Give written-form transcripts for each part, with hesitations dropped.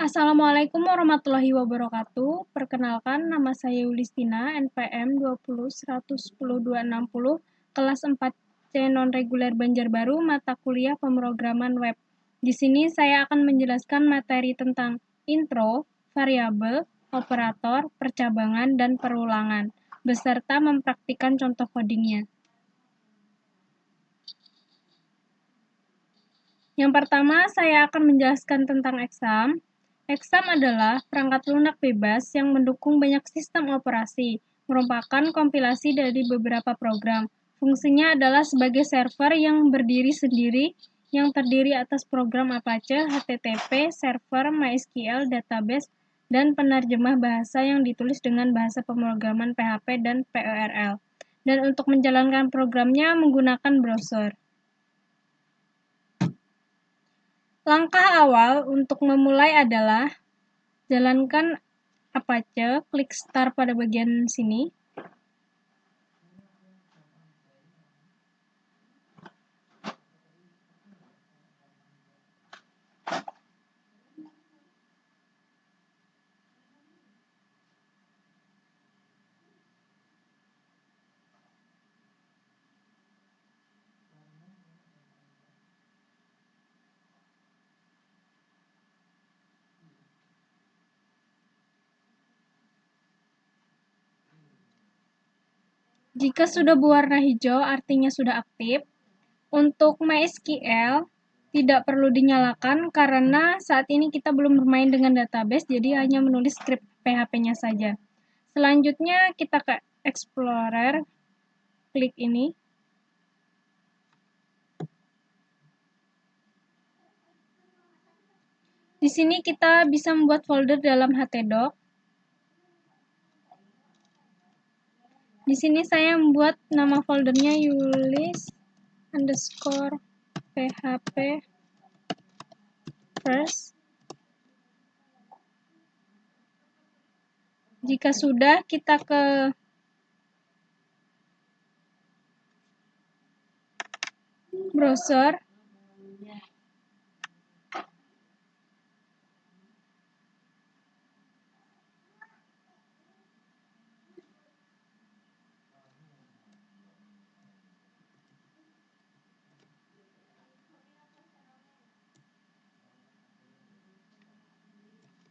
Assalamualaikum warahmatullahi wabarakatuh. Perkenalkan, nama saya Yulistina, NPM 2010100260, kelas 4C non-reguler Banjarbaru, mata kuliah pemrograman web. Di sini saya akan menjelaskan materi tentang intro, variabel, operator, percabangan, dan perulangan, beserta mempraktikkan contoh codingnya. Yang pertama, saya akan menjelaskan tentang exam. Exam adalah perangkat lunak bebas yang mendukung banyak sistem operasi, merupakan kompilasi dari beberapa program. Fungsinya adalah sebagai server yang berdiri sendiri, yang terdiri atas program Apache, HTTP, server, MySQL, database, dan penerjemah bahasa yang ditulis dengan bahasa pemrograman PHP dan PORL. Dan untuk menjalankan programnya menggunakan browser. Langkah awal untuk memulai adalah jalankan Apache, klik Start pada bagian sini. Jika sudah berwarna hijau, artinya sudah aktif. Untuk MySQL, tidak perlu dinyalakan karena saat ini kita belum bermain dengan database, jadi hanya menulis script PHP-nya saja. Selanjutnya kita ke Explorer, klik ini. Di sini kita bisa membuat folder dalam htdoc. Di sini saya membuat nama foldernya yulis_php first. Jika sudah, kita ke browser.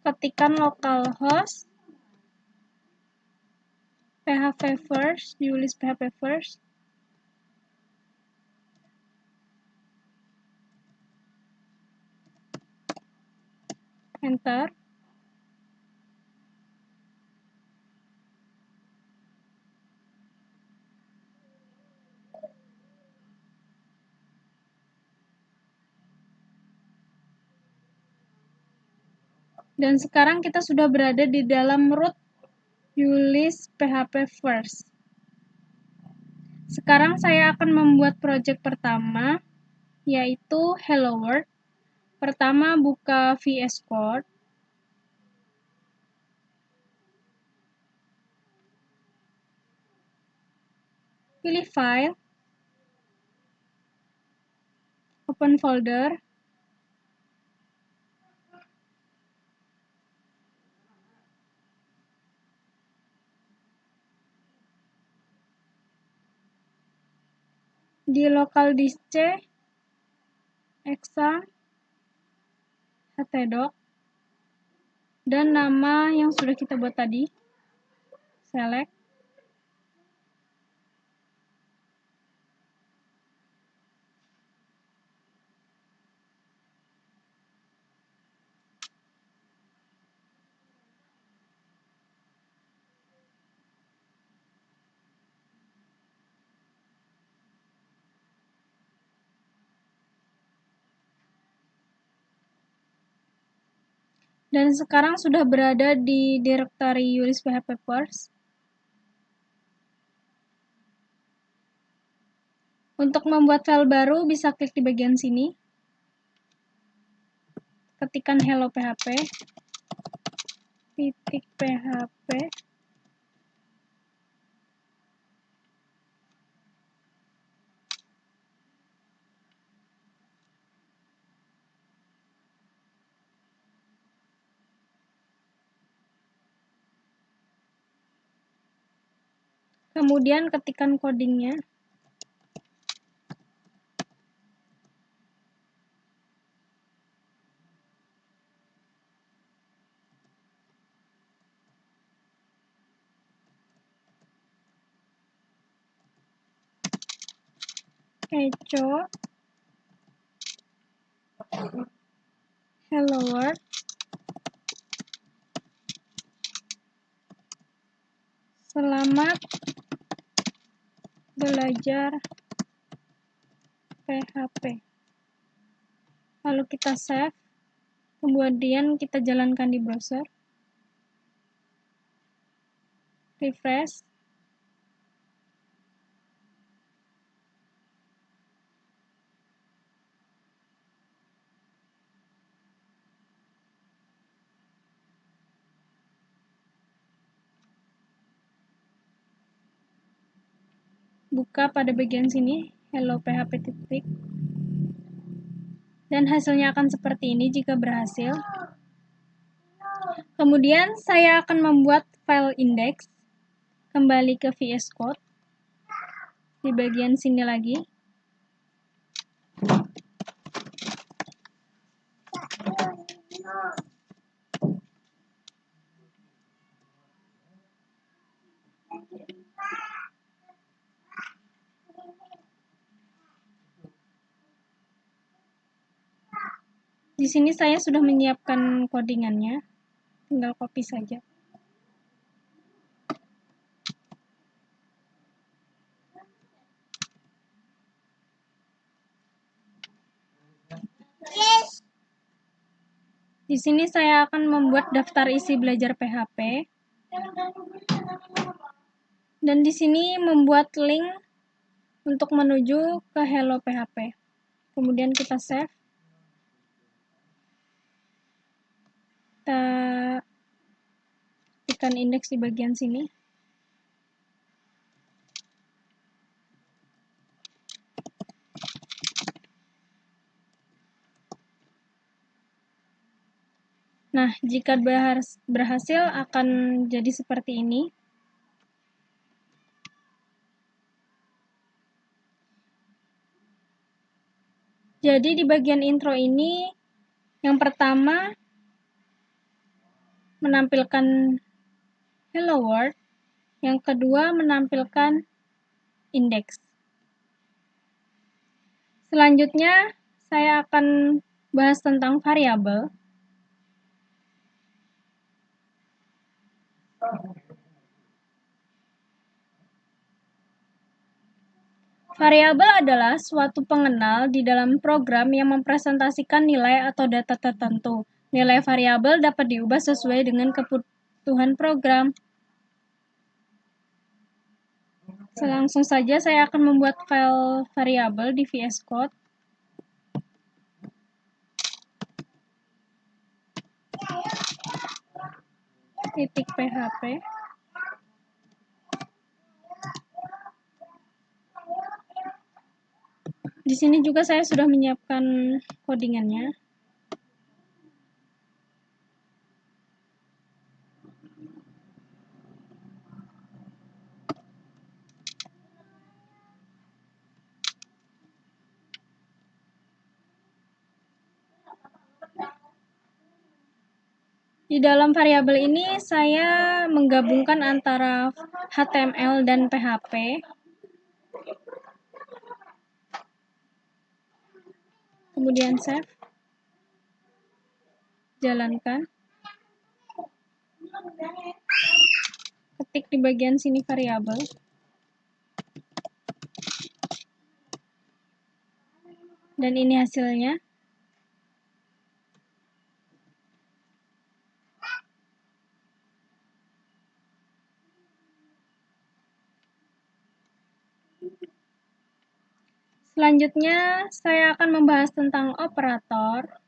Ketikkan localhost php first, yulis php first. Enter. Dan sekarang kita sudah berada di dalam root yulis php first. Sekarang saya akan membuat project pertama, yaitu Hello World. Pertama, buka VS Code. Pilih file, open folder, di local disk C, exam, htdoc, dan nama yang sudah kita buat tadi, select. Dan sekarang sudah berada di direktori yulis php first. Untuk membuat file baru, bisa klik di bagian sini. Ketikkan hello php, .php, Kemudian ketikkan codingnya. Echo hello world selamat belajar PHP. Lalu kita save, kemudian kita jalankan di browser, refresh. Buka pada bagian sini, hello PHP titik. Dan hasilnya akan seperti ini jika berhasil. Kemudian saya akan membuat file index. Kembali ke VS Code. Di bagian sini lagi. Di sini saya sudah menyiapkan codingannya, tinggal copy saja. Di sini saya akan membuat daftar isi belajar PHP. Dan di sini membuat link untuk menuju ke Hello PHP. Kemudian kita save. Kita tekan indeks di bagian sini. Nah, jika berhasil akan jadi seperti ini. Jadi di bagian intro ini, yang pertama menampilkan Hello World, yang kedua menampilkan indeks. Selanjutnya, saya akan bahas tentang variabel. Variabel adalah suatu pengenal di dalam program yang mempresentasikan nilai atau data tertentu. Nilai variabel dapat diubah sesuai dengan kebutuhan program. Langsung saja saya akan membuat file variabel di VS Code. Titik PHP. Di sini juga saya sudah menyiapkan codingannya. Di dalam variabel ini saya menggabungkan antara HTML dan PHP. Kemudian save. Jalankan. Ketik di bagian sini variabel. Dan ini hasilnya. Selanjutnya, saya akan membahas tentang operator.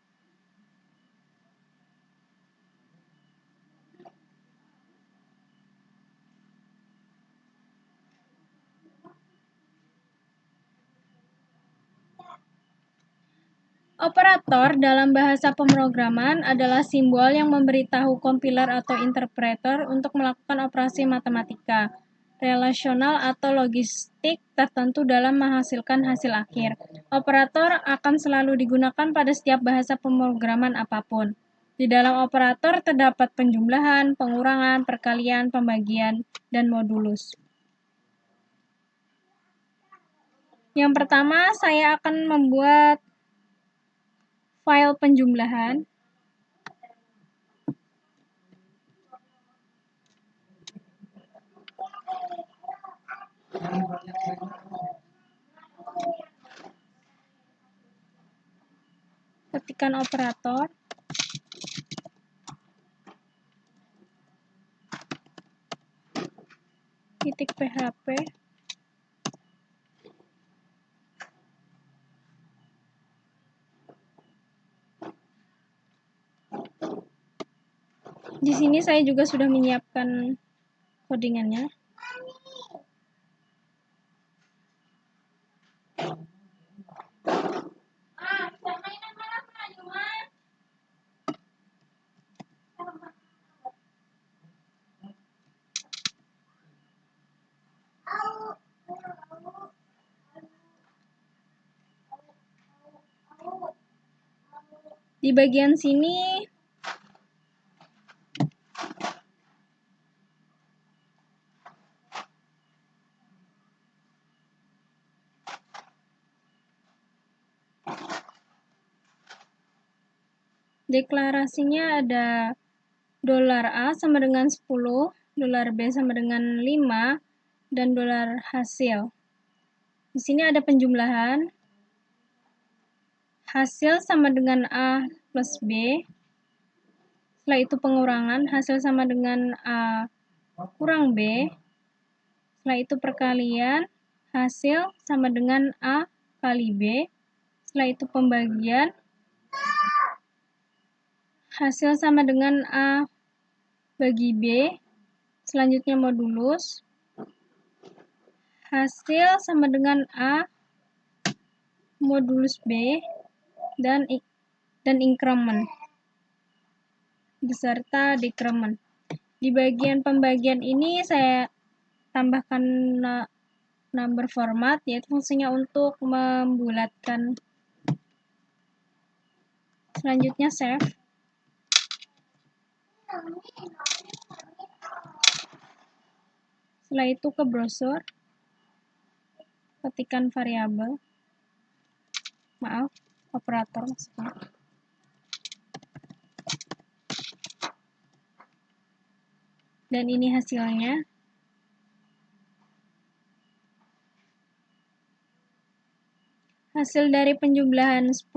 Operator dalam bahasa pemrograman adalah simbol yang memberitahu kompiler atau interpreter untuk melakukan operasi matematika. relasional atau logistik tertentu dalam menghasilkan hasil akhir. Operator akan selalu digunakan pada setiap bahasa pemrograman apapun. Di dalam operator terdapat penjumlahan, pengurangan, perkalian, pembagian, dan modulus. Yang pertama, saya akan membuat file penjumlahan. Ketikkan operator. .php. Di sini saya juga sudah menyiapkan codingannya. Di bagian sini deklarasinya ada $A sama dengan 10, $B sama dengan 5, dan $hasil. Di sini ada penjumlahan. Hasil sama dengan A plus B. Setelah itu pengurangan, hasil sama dengan A kurang B. Setelah itu perkalian, hasil sama dengan A kali B. Setelah itu pembagian, hasil sama dengan A bagi B. Selanjutnya modulus. Hasil sama dengan A modulus B dan increment beserta decrement. Di bagian pembagian ini saya tambahkan number format, yaitu fungsinya untuk membulatkan. Selanjutnya save. Setelah itu ke browser, ketikkan variabel, operator maksudnya. Dan ini hasilnya. Hasil dari penjumlahan 10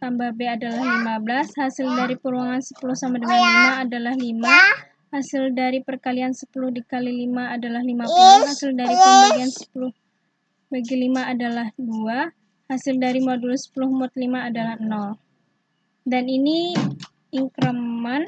tambah B adalah 15. Hasil dari peruangan 10 sama dengan 5 adalah 5. Hasil dari perkalian 10 dikali 5 adalah 50. Hasil dari pembagian 10 bagi 5 adalah 2. Hasil dari modulus 10 mod 5 adalah 0. Dan ini increment.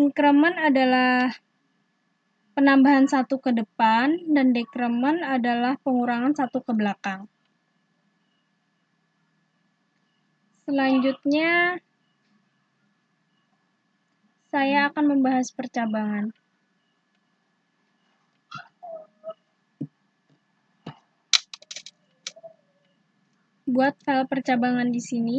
Increment adalah penambahan 1 ke depan dan decrement adalah pengurangan 1 ke belakang. Selanjutnya saya akan membahas percabangan. Buat file percabangan di sini.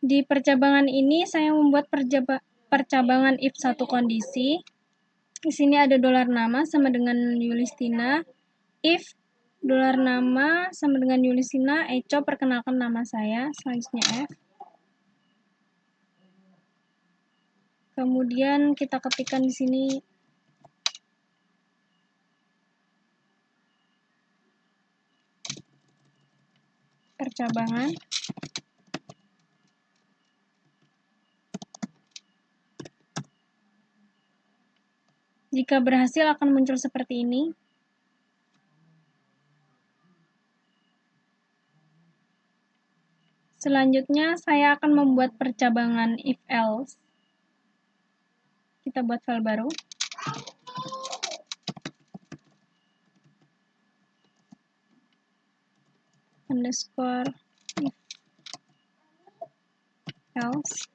Di percabangan ini saya membuat percabangan if satu kondisi. Di sini ada dolar nama sama dengan Yulistina. If dolar nama sama dengan Yulistina, Eco perkenalkan nama saya, selanjutnya F. Kemudian kita ketikkan di sini percabangan. Jika berhasil akan muncul seperti ini. Selanjutnya saya akan membuat percabangan if else. Kita buat file baru. Underscore if else.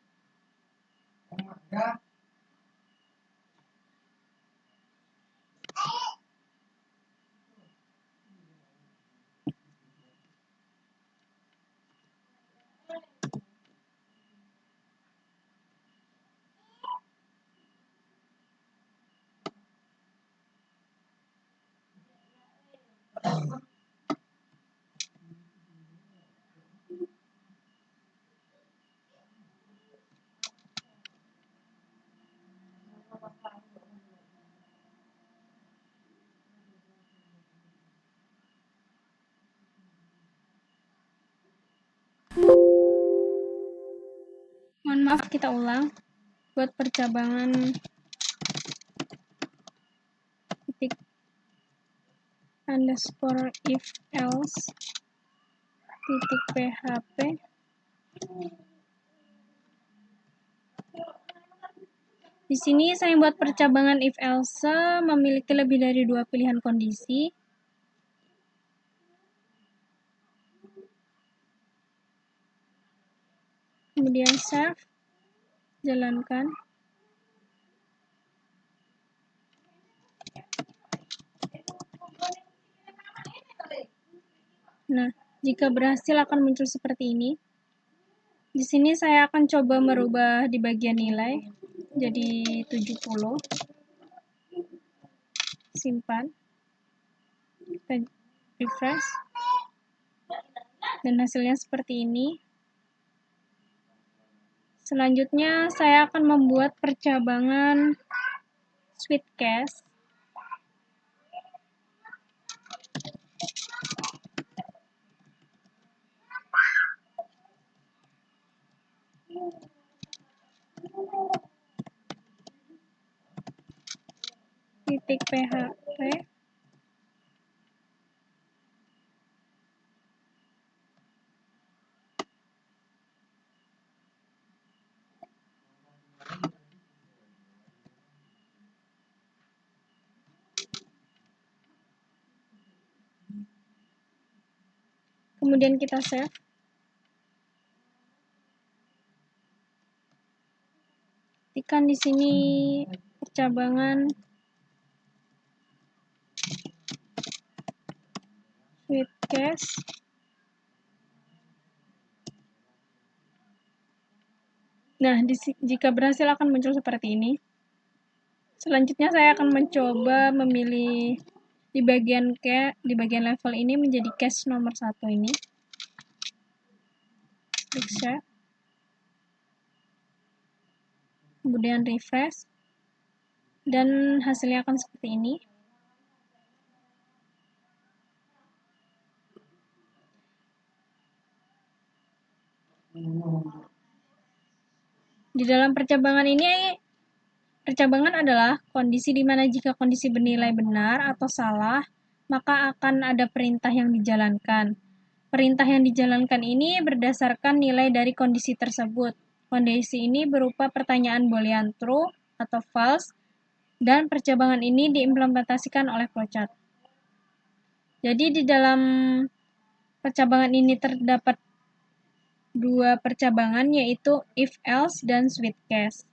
Mohon maaf, kita ulang. Buat percabangan titik underscore if else titik php. Di sini saya buat percabangan if else memiliki lebih dari 2 pilihan kondisi. Kemudian save, jalankan. Nah, jika berhasil akan muncul seperti ini. Di sini saya akan coba merubah di bagian nilai jadi 70. Simpan. Kita refresh. Dan hasilnya seperti ini. Selanjutnya saya akan membuat percabangan Sweetcast. Titik php. Kemudian kita save. Ketikkan di sini percabangan Sweetcast. Nah, jika berhasil akan muncul seperti ini. Selanjutnya saya akan mencoba memilih di bagian level ini menjadi cache nomor 1 ini. Klik share. Kemudian refresh. Dan hasilnya akan seperti ini. Di dalam percabangan ini, percabangan adalah kondisi di mana jika kondisi bernilai benar atau salah, maka akan ada perintah yang dijalankan. Perintah yang dijalankan ini berdasarkan nilai dari kondisi tersebut. Kondisi ini berupa pertanyaan boolean true atau false, dan percabangan ini diimplementasikan oleh flowchart. Jadi di dalam percabangan ini terdapat 2 percabangan, yaitu if else dan Sweetcast.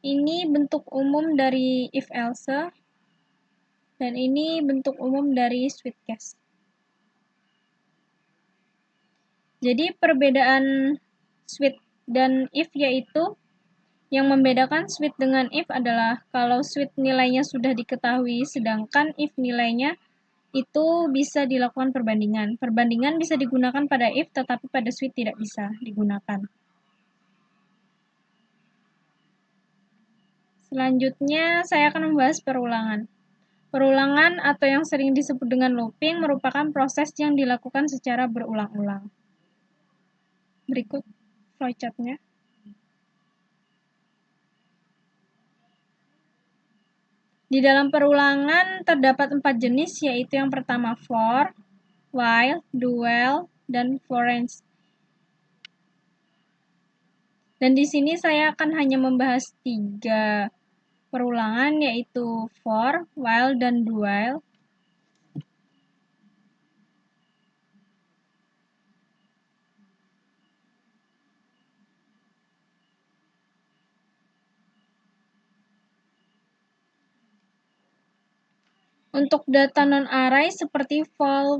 Ini bentuk umum dari if else dan ini bentuk umum dari Sweetcast. Jadi perbedaan dan if, yaitu yang membedakan switch dengan if adalah kalau switch nilainya sudah diketahui, sedangkan if nilainya itu bisa dilakukan perbandingan. Perbandingan bisa digunakan pada if, tetapi pada switch tidak bisa digunakan. Selanjutnya, saya akan membahas perulangan. Perulangan atau yang sering disebut dengan looping merupakan proses yang dilakukan secara berulang-ulang. Berikut flowchart-nya. Di dalam perulangan terdapat 4 jenis, yaitu yang pertama for, while, do while, dan for range. Dan di sini saya akan hanya membahas 3 perulangan, yaitu for, while, dan do while. Untuk data non-array seperti for,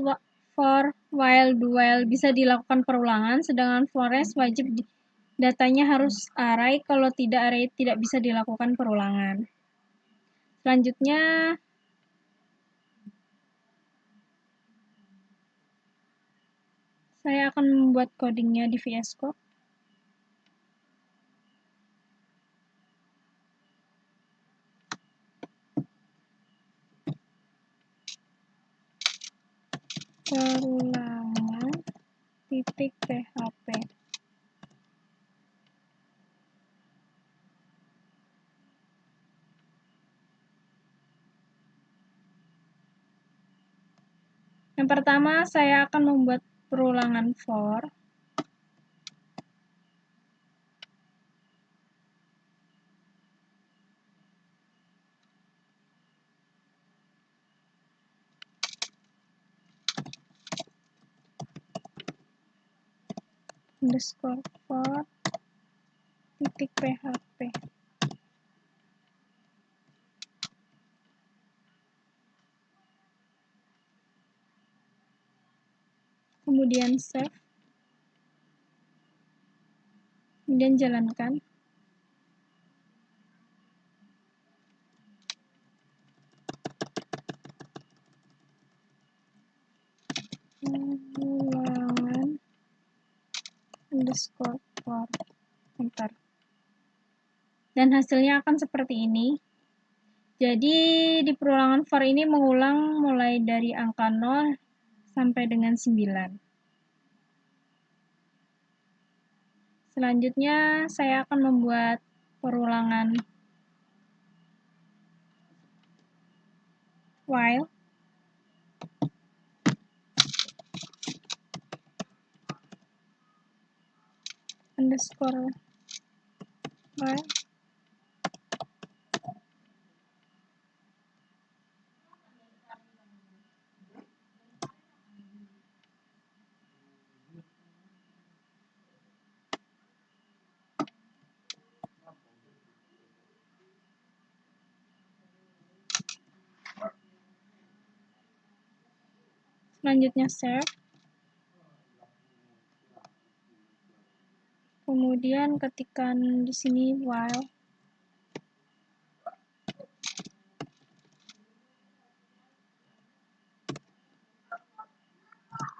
while, do while bisa dilakukan perulangan, sedangkan for range wajib datanya harus array, kalau tidak array tidak bisa dilakukan perulangan. Selanjutnya, saya akan membuat codingnya di VS Code. Perulangan titik PHP. Yang pertama, saya akan membuat perulangan for. Underscore for titik PHP. Kemudian save. Kemudian jalankan. Perulangan underscore for. Enter. Dan hasilnya akan seperti ini. Jadi di perulangan for ini mengulang mulai dari angka 0 sampai dengan 9. Selanjutnya saya akan membuat perulangan while. Underscore while. Selanjutnya save. Kemudian ketikkan di sini while.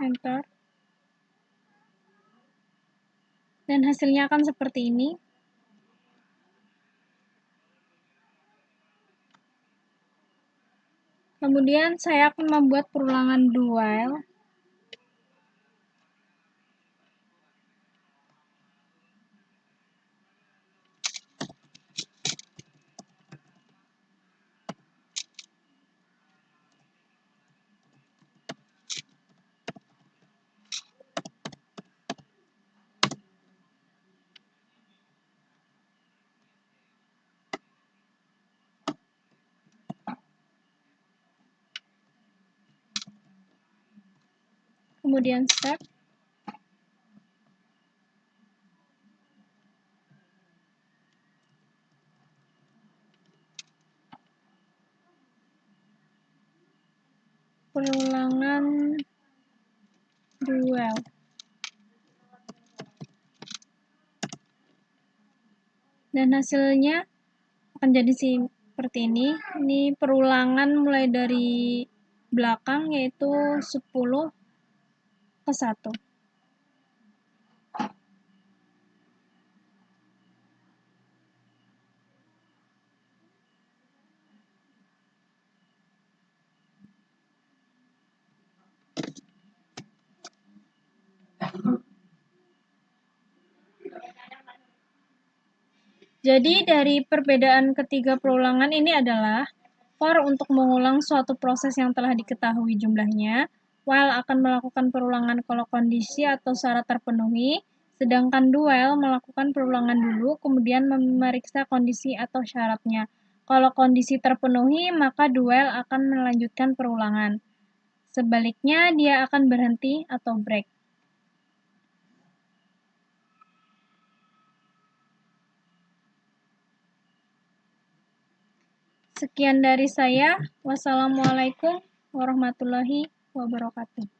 Enter. Dan hasilnya akan seperti ini. Kemudian saya akan membuat perulangan do while. Kemudian save. Perulangan do while. Dan hasilnya akan jadi seperti ini. Ini perulangan mulai dari belakang, yaitu 10/1. Jadi dari perbedaan ketiga perulangan ini adalah for untuk mengulang suatu proses yang telah diketahui jumlahnya, while akan melakukan perulangan kalau kondisi atau syarat terpenuhi, sedangkan do while melakukan perulangan dulu kemudian memeriksa kondisi atau syaratnya. Kalau kondisi terpenuhi, maka do while akan melanjutkan perulangan. Sebaliknya, dia akan berhenti atau break. Sekian dari saya. Wassalamualaikum warahmatullahi wabarakatuh.